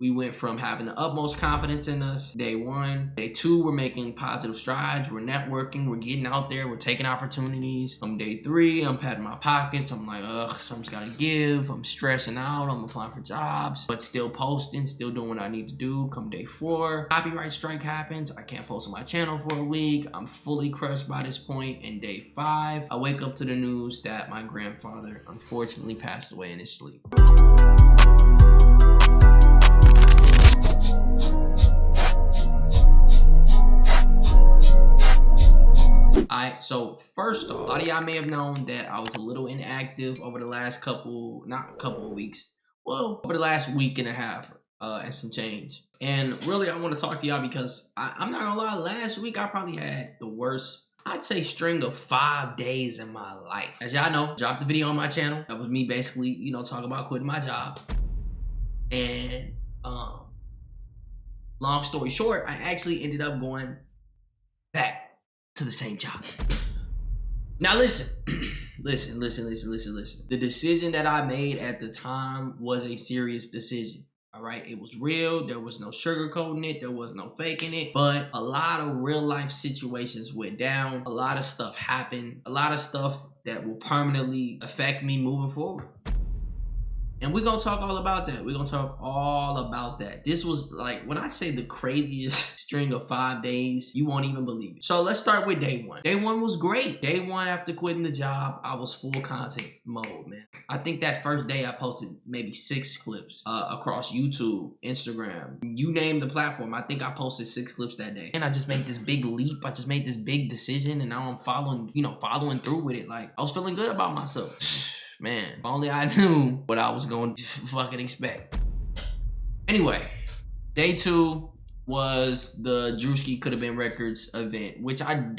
We went from having the utmost confidence in us, day 1. Day 2, we're making positive strides. We're networking. We're getting out there. We're taking opportunities. On day 3, I'm patting my pockets. I'm like, ugh, something's got to give. I'm stressing out. I'm applying for jobs, but still posting, still doing what I need to do. Come day 4, copyright strike happens. I can't post on my channel for a week. I'm fully crushed by this point. And day 5, I wake up to the news that my grandfather unfortunately passed away in his sleep. So first off, a lot of y'all may have known that I was a little inactive over the last over the last week and a half and some change. And really, I want to talk to y'all because I'm not gonna lie, last week I probably had the worst, I'd say, string of 5 days in my life. As y'all know, dropped the video on my channel. That was me basically, you know, talking about quitting my job. And long story short, I actually ended up going back to the same job. Now listen, listen. The decision that I made at the time was a serious decision. All right, it was real. There was no sugarcoating it. There was no faking it. But a lot of real life situations went down. A lot of stuff happened. A lot of stuff that will permanently affect me moving forward. And we're going to talk all about that. We're going to talk all about that. This was like, when I say the craziest string of 5 days, you won't even believe it. So let's start with day 1. Day 1 was great. Day 1 after quitting the job, I was full content mode, man. I think that first day I posted maybe 6 clips across YouTube, Instagram, you name the platform. I think I posted 6 clips that day. And I just made this big leap. I just made this big decision, and now I'm following through with it. Like, I was feeling good about myself. Man, if only I knew what I was going to fucking expect. Anyway, day 2 was the Drewski Could Have Been Records event, which I've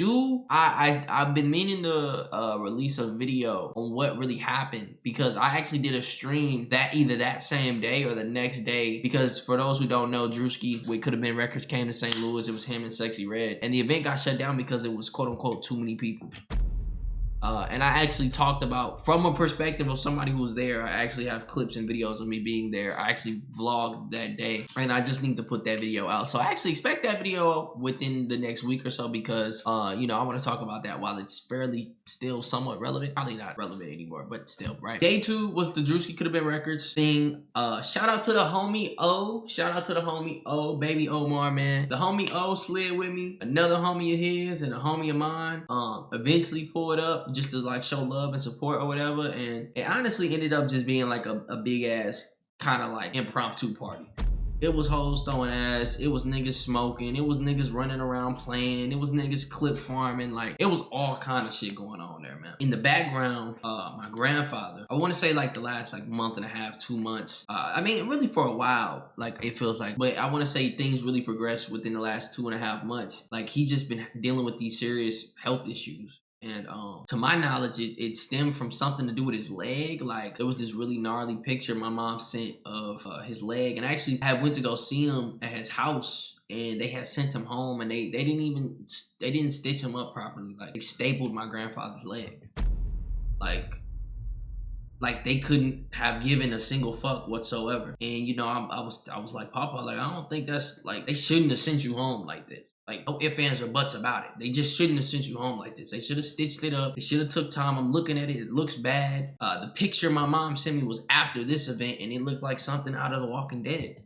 been meaning to release a video on what really happened, because I actually did a stream either that same day or the next day, because for those who don't know, Drewski with Could Have Been Records came to St. Louis. It was him and Sexy Red, and the event got shut down because it was quote unquote too many people. And I actually talked about, from a perspective of somebody who was there, I actually have clips and videos of me being there. I actually vlogged that day, and I just need to put that video out. So I actually expect that video within the next week or so, because, you know, I want to talk about that while it's fairly still somewhat relevant. Probably not relevant anymore, but still, right? Day 2 was the Drewski Could Have Been Records thing. Shout out to the homie O. Shout out to the homie O, baby Omar, man. The homie O slid with me. Another homie of his and a homie of mine eventually pulled up just to like show love and support or whatever, and it honestly ended up just being like a big ass kind of like impromptu party. It was hoes throwing ass, it was niggas smoking, it was niggas running around playing, it was niggas clip farming, like it was all kind of shit going on there, man. In the background, my grandfather, I want to say like the last like month and a half, 2 months, I mean really for a while, like it feels like, but I want to say things really progressed within the last 2.5 months. Like he just been dealing with these serious health issues. And to my knowledge, it stemmed from something to do with his leg. Like there was this really gnarly picture my mom sent of his leg, and I actually went to go see him at his house, and they had sent him home, and they didn't stitch him up properly. Like they stapled my grandfather's leg. Like they couldn't have given a single fuck whatsoever. And you know, I was like, Papa, like I don't think that's, like, they shouldn't have sent you home like this. Like, no ifs, ands, or buts about it. They just shouldn't have sent you home like this. They should have stitched it up. They should have took time. I'm looking at it. It looks bad. The picture my mom sent me was after this event, and it looked like something out of The Walking Dead.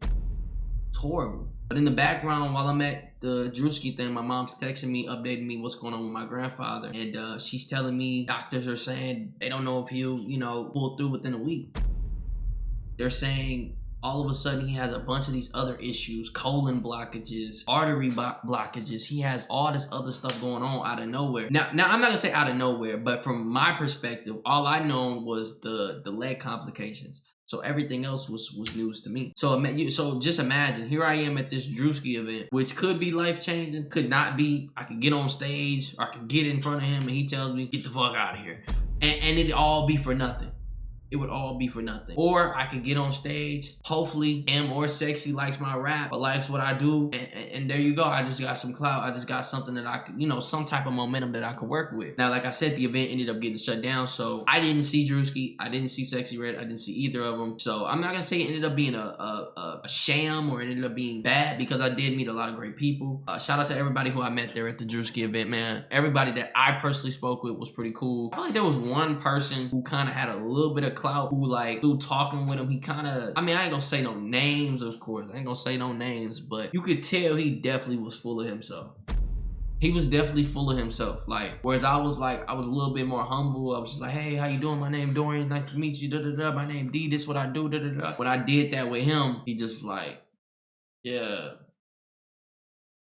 It's horrible. But in the background, while I'm at the Drewski thing, my mom's texting me, updating me what's going on with my grandfather. And she's telling me doctors are saying they don't know if he'll, you know, pull through within a week. They're saying all of a sudden he has a bunch of these other issues, colon blockages, artery blockages. He has all this other stuff going on out of nowhere. Now I'm not gonna say out of nowhere, but from my perspective, all I known was the leg complications. So everything else was news to me. So just imagine, here I am at this Drewski event, which could be life-changing, could not be. I could get on stage, or I could get in front of him, and he tells me, get the fuck out of here. And it'd all be for nothing. it would all be for nothing. Or I could get on stage, hopefully M or Sexy likes my rap, but likes what I do, and there you go. I just got some clout. I just got something that I could, you know, some type of momentum that I could work with. Now, like I said, the event ended up getting shut down, so I didn't see Drewski, I didn't see Sexy Red, I didn't see either of them. So I'm not gonna say it ended up being a sham or it ended up being bad, because I did meet a lot of great people. Shout out to everybody who I met there at the Drewski event, man. Everybody that I personally spoke with was pretty cool. I feel like there was one person who kind of had a little bit of clout, who like through talking with him, he kind of, I mean, I ain't gonna say no names, of course. I ain't gonna say no names, but you could tell he definitely was full of himself. He was definitely full of himself. Like, whereas I was like, I was a little bit more humble. I was just like, hey, how you doing? My name Dorian. Nice to meet you. Da, da, da. My name D. This what I do. Da, da, da. When I did that with him, he just was like, yeah.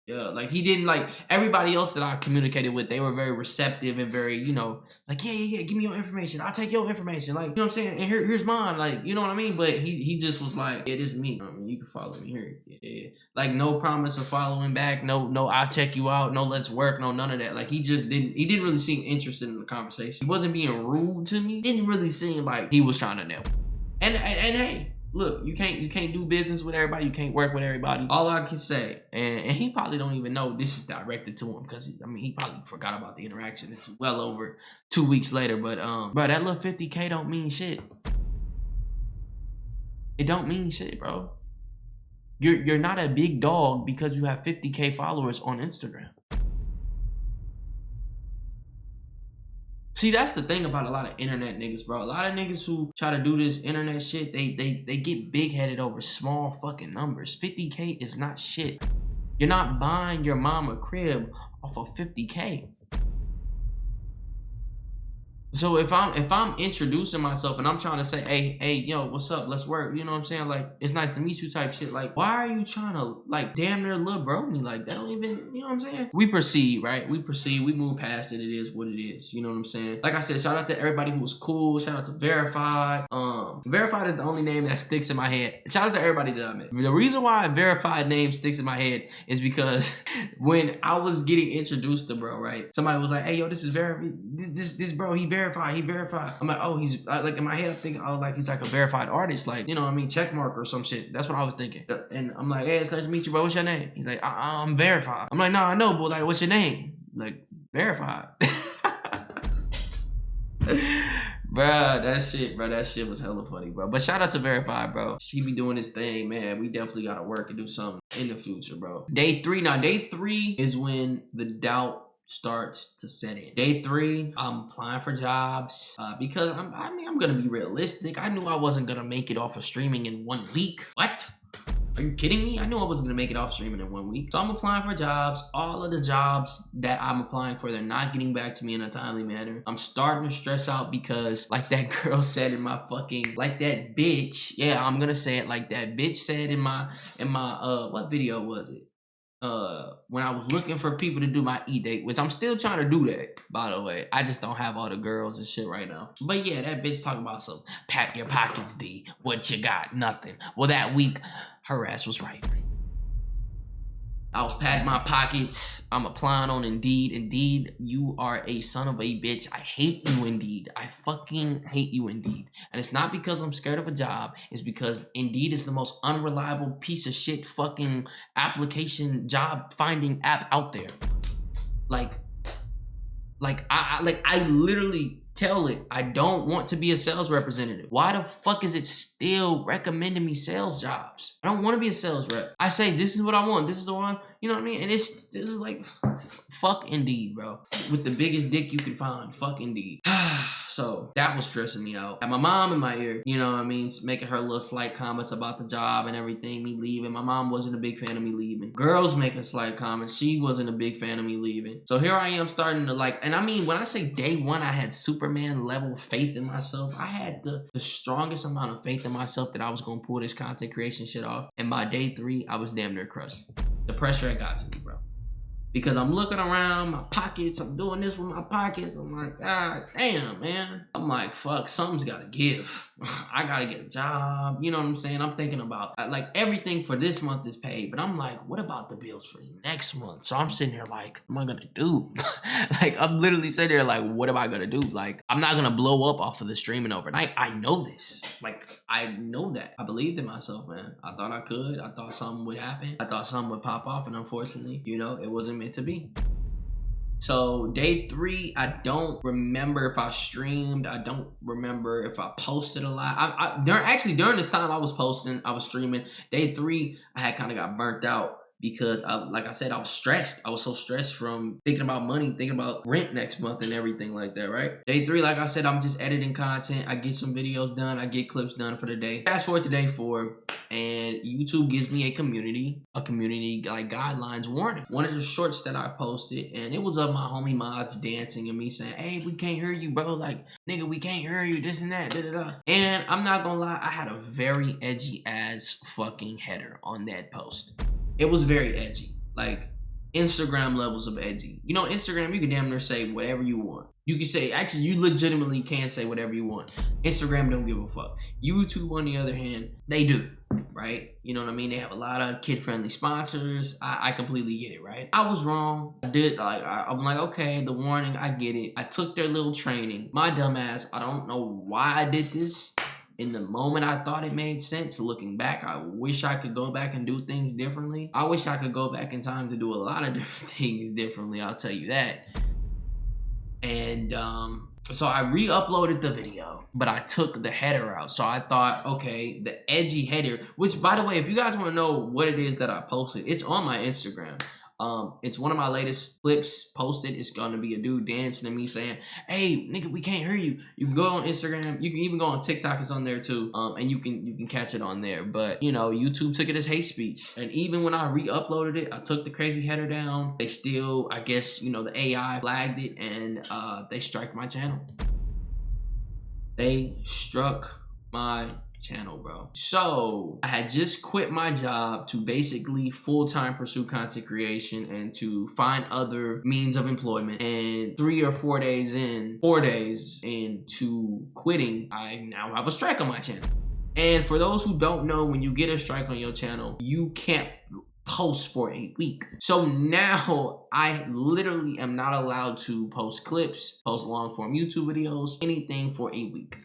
Yeah, like he didn't, like everybody else that I communicated with, they were very receptive and very, you know, like, yeah, give me your information. I'll take your information. Like, you know what I'm saying? And here's mine. Like, you know what I mean? But he just was like, it is me. I mean, you can follow me here. Yeah. Like, no promise of following back. No, I'll check you out. No, let's work. No, none of that. Like, he didn't really seem interested in the conversation. He wasn't being rude to me. Didn't really seem like he was trying to network. And hey, look, you can't do business with everybody. You can't work with everybody. All I can say, and he probably don't even know this is directed to him, because I mean, he probably forgot about the interaction. It's well over 2 weeks later, but bro, that little 50K don't mean shit. It don't mean shit, bro. You're not a big dog because you have 50K followers on Instagram. See, that's the thing about a lot of internet niggas, bro. A lot of niggas who try to do this internet shit, they get big-headed over small fucking numbers. 50K is not shit. You're not buying your mom a crib off of 50K. So if I'm introducing myself and I'm trying to say, hey, yo, what's up? Let's work. You know what I'm saying? Like, it's nice to meet you type shit. Like, why are you trying to, like, damn near little bro me? Like, that don't even, you know what I'm saying? We proceed, right? We proceed. We move past it. It is what it is. You know what I'm saying? Like I said, shout out to everybody who was cool. Shout out to Verified. Verified is the only name that sticks in my head. Shout out to everybody that I met. The reason why a Verified name sticks in my head is because when I was getting introduced to bro, right? Somebody was like, hey, yo, this is this bro, he verified. I'm like, oh, he's like, in my head I'm thinking, oh, like he's like a verified artist, like, you know what I mean, check mark or some shit. That's what I was thinking. And I'm like, hey, it's nice to meet you, bro. What's your name? He's like, I'm Verified. I'm like, no, I know, but like, what's your name? Like, Verified. Bruh, that shit was hella funny, bro. But shout out to Verified, bro. She be doing this thing, man. We definitely gotta work and do something in the future, bro. Day 3 is when the doubt starts to set in. Day 3, I'm applying for jobs because I'm gonna be realistic. I knew I wasn't gonna make it off of streaming in 1 week. What? Are you kidding me? I knew I wasn't gonna make it off streaming in 1 week. So I'm applying for jobs. All of the jobs that I'm applying for, they're not getting back to me in a timely manner. I'm starting to stress out because, like that girl said in my fucking, like that bitch, yeah, I'm gonna say it like that bitch said in my what video was it? When I was looking for people to do my e-date, which I'm still trying to do that, by the way. I just don't have all the girls and shit right now. But yeah, that bitch talking about some pat your pockets, D. What you got? Nothing. Well, that week, her ass was right. I was patting my pockets. I'm applying on Indeed. Indeed, you are a son of a bitch. I hate you, Indeed. I fucking hate you, Indeed. And it's not because I'm scared of a job. It's because Indeed is the most unreliable piece of shit fucking application job finding app out there. I literally tell it, I don't want to be a sales representative. Why the fuck is it still recommending me sales jobs? I don't want to be a sales rep. I say, this is what I want. This is the one, you know what I mean? And this is like, fuck Indeed, bro. With the biggest dick you can find, fuck Indeed. So that was stressing me out. Had my mom in my ear, you know what I mean? Making her little slight comments about the job and everything, me leaving. My mom wasn't a big fan of me leaving. Girls making slight comments. She wasn't a big fan of me leaving. So here I am starting to like, and I mean, when I say day 1, I had Superman level faith in myself. I had the strongest amount of faith in myself that I was going to pull this content creation shit off. And by day 3, I was damn near crushed. The pressure had got to me, bro. Because I'm looking around my pockets, I'm doing this with my pockets. I'm like, God damn, man. I'm like, fuck, something's gotta give. I gotta get a job. You know what I'm saying? I'm thinking about, like, everything for this month is paid, but I'm like, what about the bills for next month? So I'm sitting here like, what am I gonna do? Like, I'm literally sitting there like, what am I gonna do? Like, I'm not gonna blow up off of the streaming overnight. I know this. Like, I know that. I believed in myself, man. I thought I could. I thought something would happen. I thought something would pop off, and unfortunately, you know, it wasn't meant to be. So day 3, I don't remember if I streamed. I don't remember if I posted a lot. During this time I was posting, I was streaming. Day 3, I had kind of got burnt out because, like I said, I was stressed. I was so stressed from thinking about money, thinking about rent next month and everything like that, right? Day 3, like I said, I'm just editing content. I get some videos done. I get clips done for the day. Fast forward to day 4, and YouTube gives me a community like guidelines warning. One of the shorts that I posted, and it was of my homie mods dancing and me saying, hey, we can't hear you, bro. Like, nigga, we can't hear you, this and that, da da da. And I'm not gonna lie, I had a very edgy ass fucking header on that post. It was very edgy, like Instagram levels of edgy. You know, Instagram, you can damn near say whatever you want. You can say, actually, you legitimately can say whatever you want. Instagram don't give a fuck. YouTube, on the other hand, they do, right? You know what I mean? They have a lot of kid-friendly sponsors. I completely get it, right? I was wrong. I did, like, I'm like, okay, the warning, I get it. I took their little training. My dumb ass, I don't know why I did this. In the moment, I thought it made sense. Looking back, I wish I could go back and do things differently. I wish I could go back in time to do a lot of different things differently, I'll tell you that. And so I re-uploaded the video, but I took the header out. So I thought, okay, the edgy header, which, by the way, if you guys want to know what it is that I posted, it's on my Instagram. It's one of my latest clips posted. It's gonna be a dude dancing to me saying, hey, nigga, we can't hear you. You can go on Instagram. You can even go on TikTok. It's on there too. And you can catch it on there. But, you know, YouTube took it as hate speech. And even when I re-uploaded it, I took the crazy header down. They still, I guess, you know, the AI flagged it, and they striked my channel. They struck my channel, bro. So I had just quit my job to basically full-time pursue content creation and to find other means of employment. And 4 days into quitting, I now have a strike on my channel. And for those who don't know, when you get a strike on your channel, you can't post for a week. So now I literally am not allowed to post clips, post long form YouTube videos, anything for a week.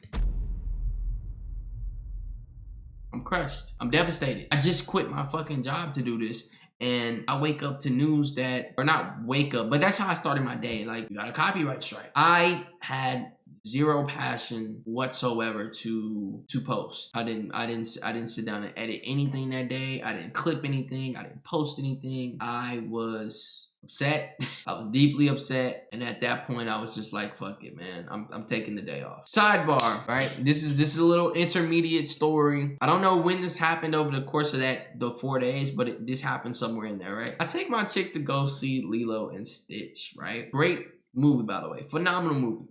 I'm crushed. I'm devastated. I just quit my fucking job to do this. And I wake up to news that, or not wake up, but that's how I started my day. Like, you got a copyright strike. I had zero passion whatsoever to post. I didn't sit down and edit anything that day. I didn't clip anything. I didn't post anything. I was upset. I was deeply upset. And at that point, I was just like, fuck it, man. I'm taking the day off. Sidebar, right? This is a little intermediate story. I don't know when this happened over the course of the 4 days, but this happened somewhere in there, right? I take my chick to go see Lilo and Stitch, right? Great movie, by the way. Phenomenal movie.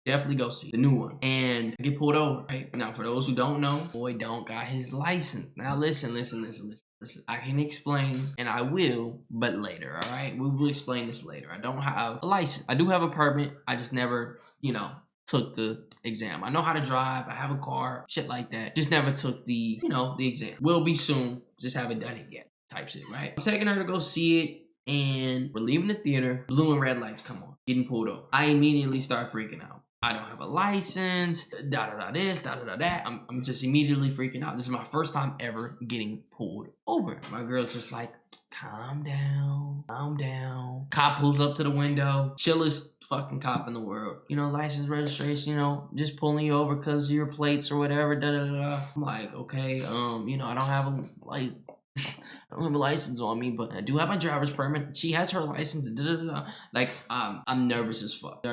Definitely go see the new one. And I get pulled over, right? Now, for those who don't know, boy don't got his license. Now, listen. I can explain, and I will, but later, all right? We will explain this later. I don't have a license. I do have a permit. I just never, you know, took the exam. I know how to drive. I have a car, shit like that. Just never took the, you know, the exam. Will be soon. Just haven't done it yet type shit, right? I'm taking her to go see it, and we're leaving the theater. Blue and red lights come on. Getting pulled over. I immediately start freaking out. I don't have a license, this, that. I'm just immediately freaking out. This is my first time ever getting pulled over. My girl's just like, calm down. Cop pulls up to the window, chillest fucking cop in the world. You know, license, registration, you know, just pulling you over because of your plates or whatever, I'm like, okay, you know, I don't have a license. I don't have a license on me, but I do have my driver's permit. She has her license. Like, I'm nervous as fuck.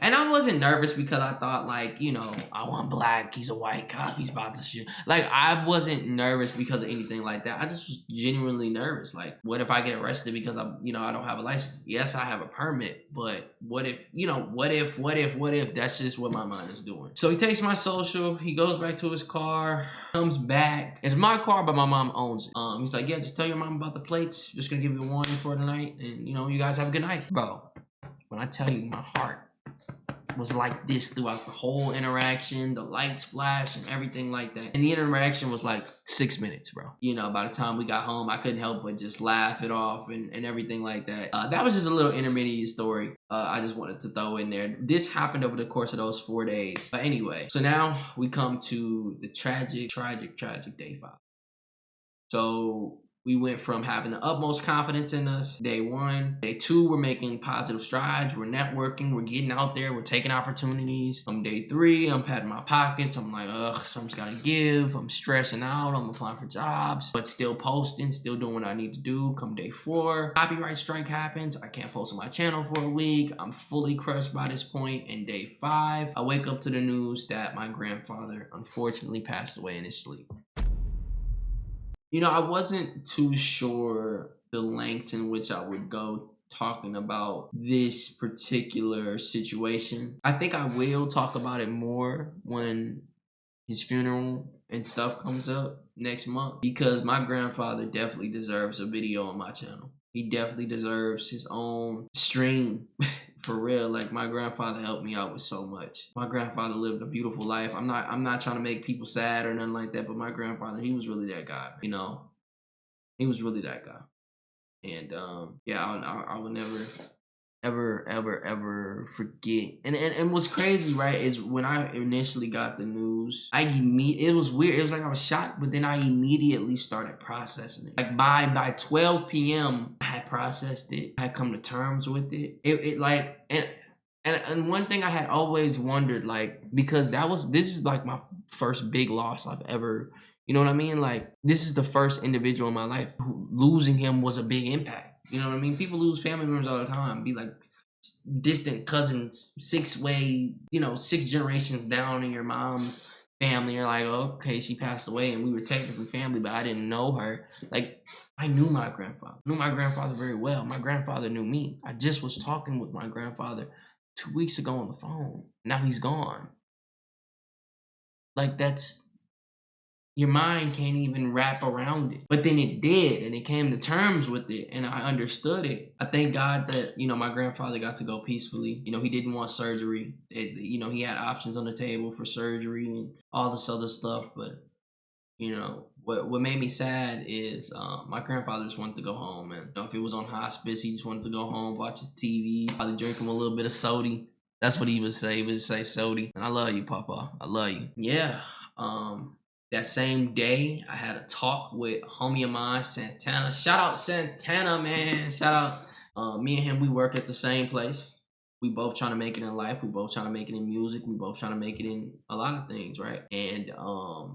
And I wasn't nervous because I thought, like, you know, I want black. He's a white cop. He's about to shoot. Like, I wasn't nervous because of anything like that. I just was genuinely nervous. Like, what if I get arrested because I don't have a license? Yes, I have a permit, but what if, what if? That's just what my mind is doing. So he takes my social. He goes back to his car, comes back. It's my car, but my mom owns it. He's like, yeah, just tell your mom about the plates. Just gonna give you a warning for tonight, and you know, you guys have a good night, bro. When I tell you, my heart was like this throughout the whole interaction. The lights flash and everything like that. And the interaction was like 6 minutes, bro. You know, by the time we got home, I couldn't help but just laugh it off and everything like that. That was just a little intermediate story. I just wanted to throw in there. This happened over the course of those 4 days. But anyway, so now we come to the tragic day 5. So we went from having the utmost confidence in us, day 1. Day 2, we're making positive strides. We're networking. We're getting out there. We're taking opportunities. On day 3, I'm patting my pockets. I'm like, ugh, something's got to give. I'm stressing out. I'm applying for jobs, but still posting, still doing what I need to do. Come day 4, copyright strike happens. I can't post on my channel for a week. I'm fully crushed by this point. And day 5, I wake up to the news that my grandfather unfortunately passed away in his sleep. You know, I wasn't too sure the lengths in which I would go talking about this particular situation. I think I will talk about it more when his funeral and stuff comes up next month, because my grandfather definitely deserves a video on my channel. He definitely deserves his own stream. For real, like, my grandfather helped me out with so much. My grandfather lived a beautiful life. I'm not trying to make people sad or nothing like that, but my grandfather, he was really that guy, you know? He was really that guy. And yeah, I will never ever forget. And what's crazy, right, is when I initially got the news, it was weird. It was like I was shocked, but then I immediately started processing it. Like by 12 p.m. I had processed it. I had come to terms with it. It like, and one thing I had always wondered, like, because this is like my first big loss I've ever, you know what I mean? Like, this is the first individual in my life who losing him was a big impact. You know what I mean? People lose family members all the time. Be like distant cousins, 6-way, you know, 6 generations down in your mom's family. You're like, oh, okay, she passed away, and we were technically family, but I didn't know her. Like, I knew my grandfather very well. My grandfather knew me. I just was talking with my grandfather 2 weeks ago on the phone. Now he's gone. Like, your mind can't even wrap around it. But then it did, and it came to terms with it, and I understood it. I thank God that, you know, my grandfather got to go peacefully. You know, he didn't want surgery. You know, he had options on the table for surgery and all this other stuff. But, you know, what made me sad is my grandfather just wanted to go home. And, you know, if it was on hospice, he just wanted to go home, watch his TV, probably drink him a little bit of soda. That's what he would say. He would say soda. And I love you, Papa. I love you. Yeah. That same day, I had a talk with a homie of mine, Santana. Shout out Santana, man. Shout out. Me and him, we work at the same place. We both trying to make it in life. We both trying to make it in music. We both trying to make it in a lot of things, right? And,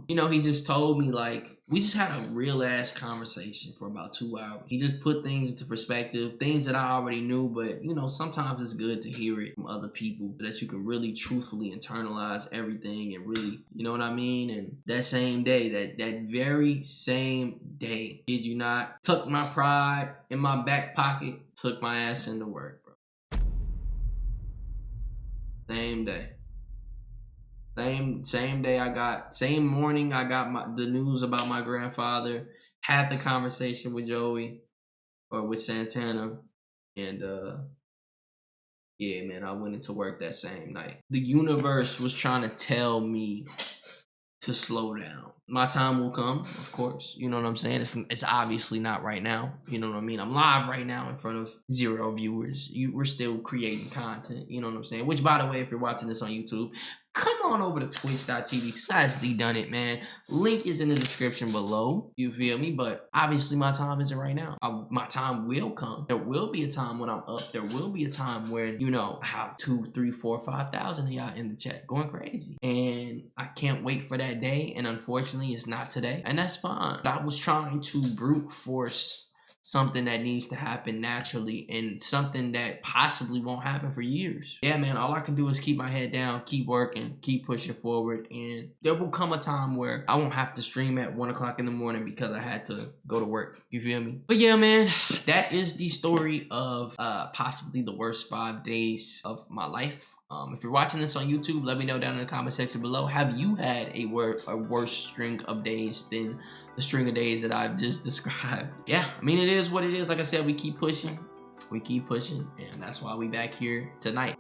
you know, he just told me, like, we just had a real ass conversation for about 2 hours. He just put things into perspective, things that I already knew, but, you know, sometimes it's good to hear it from other people so that you can really truthfully internalize everything and really, you know what I mean? And that same day, that very same day, did you not, tucked my pride in my back pocket, took my ass into work. Same day. Same day same morning I got the news about my grandfather, had the conversation with Joey, or with Santana, and yeah, man, I went into work that same night. The universe was trying to tell me to slow down. My time will come, of course. You know what I'm saying? It's obviously not right now. You know what I mean? I'm live right now in front of 0 viewers. We're still creating content. You know what I'm saying? Which, by the way, if you're watching this on YouTube, come on over to twitch.tv/D Done It, man. Link is in the description below. You feel me? But obviously my time isn't right now. My time will come. There will be a time when I'm up. There will be a time when, you know, I have 2, 3, 4, 5,000 of y'all in the chat going crazy. And I can't wait for that day. And unfortunately, it's not today. And that's fine. I was trying to brute force something that needs to happen naturally, and something that possibly won't happen for years. Yeah, man, all I can do is keep my head down, keep working, keep pushing forward, and there will come a time where I won't have to stream at 1 o'clock in the morning because I had to go to work. You feel me? But yeah, man, that is the story of possibly the worst 5 days of my life. If you're watching this on YouTube, let me know down in the comment section below. Have you had a worse string of days than the string of days that I've just described? Yeah, I mean, it is what it is. Like I said, we keep pushing. We keep pushing, and that's why we back here tonight.